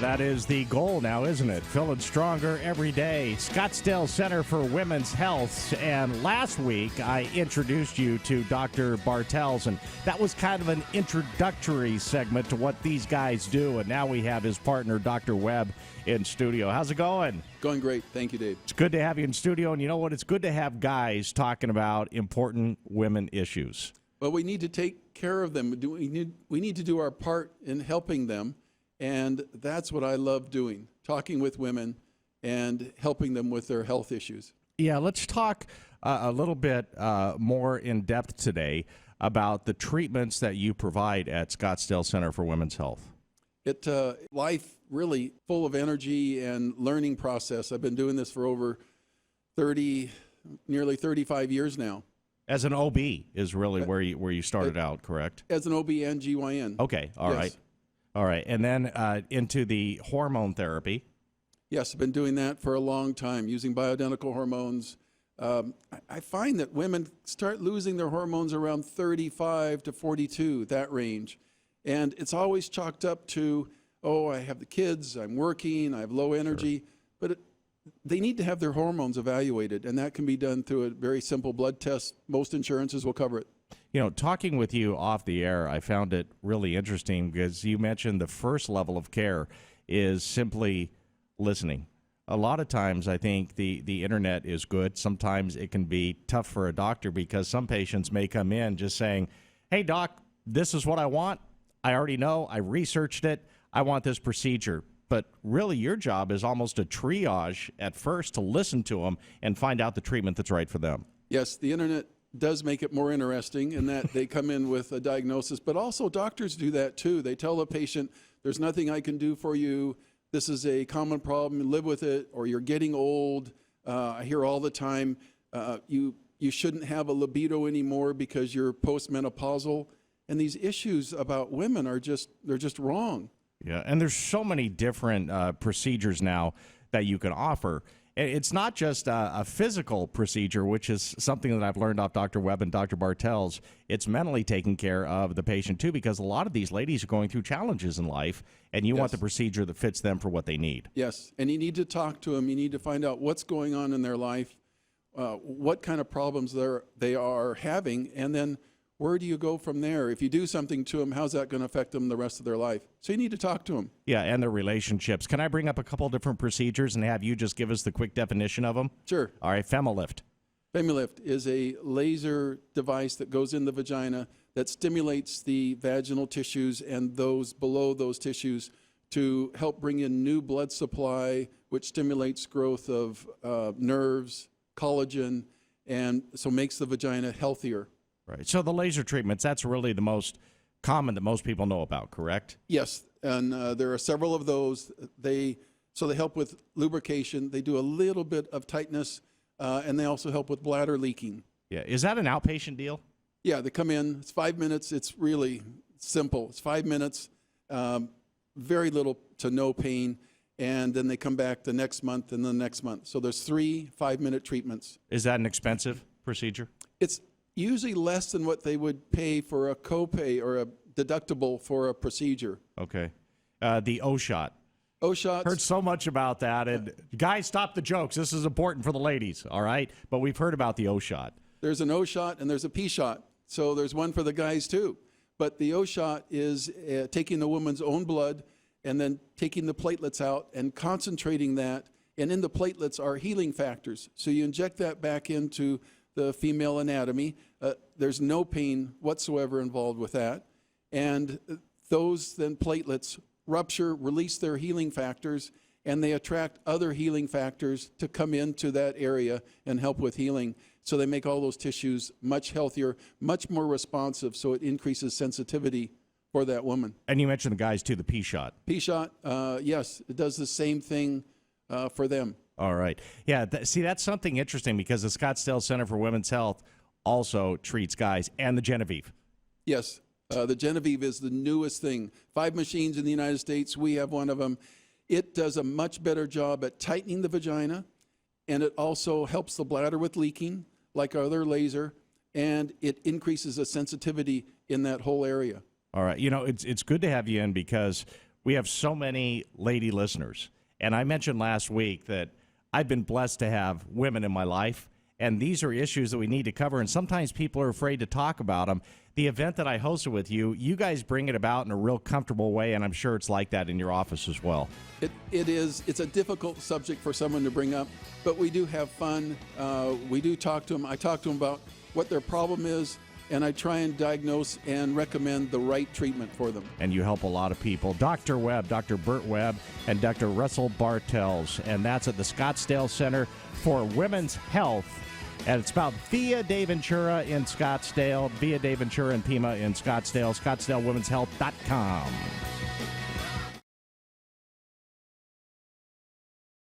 that is the goal now, isn't it? Feeling stronger every day. Scottsdale Center for Women's Health. And last week, I introduced you to Dr. Bartels, and that was kind of an introductory segment to what these guys do. And now we have his partner, Dr. Webb, in studio. How's it going? Going great. Thank you, Dave. It's good to have you in studio. And you know what? It's good to have guys talking about important women issues. Well, we need to take care of them. We need to do our part in helping them. And that's what I love doing, talking with women and helping them with their health issues. Yeah, let's talk a little bit more in depth today about the treatments that you provide at Scottsdale Center for Women's Health. Life really full of energy and learning process. I've been doing this for over nearly 35 years now. As an OB is really where you started out, correct? As an OB and GYN. Okay, all right. All right, and then into the hormone therapy. Yes, I've been doing that for a long time, using bioidentical hormones. I find that women start losing their hormones around 35 to 42, that range. And it's always chalked up to, oh, I have the kids, I'm working, I have low energy. Sure. But they need to have their hormones evaluated, and that can be done through a very simple blood test. Most insurances will cover it. You know, talking with you off the air, I found it really interesting because you mentioned the first level of care is simply listening. A lot of times I think the internet is good. Sometimes it can be tough for a doctor because some patients may come in just saying, hey, doc, this is what I want. I already know. I researched it. I want this procedure. But really your job is almost a triage at first to listen to them and find out the treatment that's right for them. Yes, the internet does make it more interesting in that they come in with a diagnosis, but also doctors do that too. They tell the patient, there's nothing I can do for you. This is a common problem, live with it, or you're getting old. I hear all the time, you shouldn't have a libido anymore because you're postmenopausal. And these issues about women they're just wrong. Yeah, and there's so many different procedures now that you can offer. It's not just a physical procedure, which is something that I've learned off Dr. Webb and Dr. Bartels. It's mentally taking care of the patient, too, because a lot of these ladies are going through challenges in life, and you want the procedure that fits them for what they need. Yes, and you need to talk to them. You need to find out what's going on in their life, what kind of problems they are having, and then where do you go from there? If you do something to them, how's that going to affect them the rest of their life? So you need to talk to them. Yeah, and their relationships. Can I bring up a couple different procedures and have you just give us the quick definition of them? Sure. All right, Femilift. Femilift is a laser device that goes in the vagina that stimulates the vaginal tissues and those below those tissues to help bring in new blood supply, which stimulates growth of nerves, collagen, and so makes the vagina healthier. Right. So the laser treatments, that's really the most common that most people know about, correct? Yes, and there are several of those. They help with lubrication. They do a little bit of tightness, and they also help with bladder leaking. Yeah. Is that an outpatient deal? Yeah, they come in. It's 5 minutes. It's really simple. It's 5 minutes, very little to no pain, and then they come back the next month and the next month. So there's 3 5-minute treatments. Is that an expensive procedure? It's usually less than what they would pay for a copay or a deductible for a procedure. Okay. The O-shot. O-shots. Heard so much about that. And guys, stop the jokes. This is important for the ladies, all right? But we've heard about the O-shot. There's an O-shot and there's a P-shot. So there's one for the guys too. But the O-shot is taking the woman's own blood and then taking the platelets out and concentrating that. And in the platelets are healing factors. So you inject that back into the female anatomy. There's no pain whatsoever involved with that. And those then platelets rupture, release their healing factors, and they attract other healing factors to come into that area and help with healing. So they make all those tissues much healthier, much more responsive, so it increases sensitivity for that woman. And you mentioned the guys, too, the P-shot. P-shot, yes, it does the same thing for them. All right. Yeah, see, that's something interesting because the Scottsdale Center for Women's Health also treats guys, and the Genevieve. Yes, the Genevieve is the newest thing. 5 machines in the United States. We have one of them. It does a much better job at tightening the vagina, and it also helps the bladder with leaking, like our other laser, and it increases the sensitivity in that whole area. All right. You know, it's good to have you in because we have so many lady listeners. And I mentioned last week that I've been blessed to have women in my life, and these are issues that we need to cover, and sometimes people are afraid to talk about them. The event that I hosted with you, you guys bring it about in a real comfortable way, and I'm sure it's like that in your office as well. It is. It's a difficult subject for someone to bring up, but we do have fun. We do talk to them. I talk to them about what their problem is, and I try and diagnose and recommend the right treatment for them. And you help a lot of people. Dr. Webb, Dr. Burt Webb, and Dr. Russell Bartels, and that's at the Scottsdale Center for Women's Health. And it's about Via de Ventura in Scottsdale, Via de Ventura and Pima in Scottsdale, ScottsdaleWomen'sHealth.com.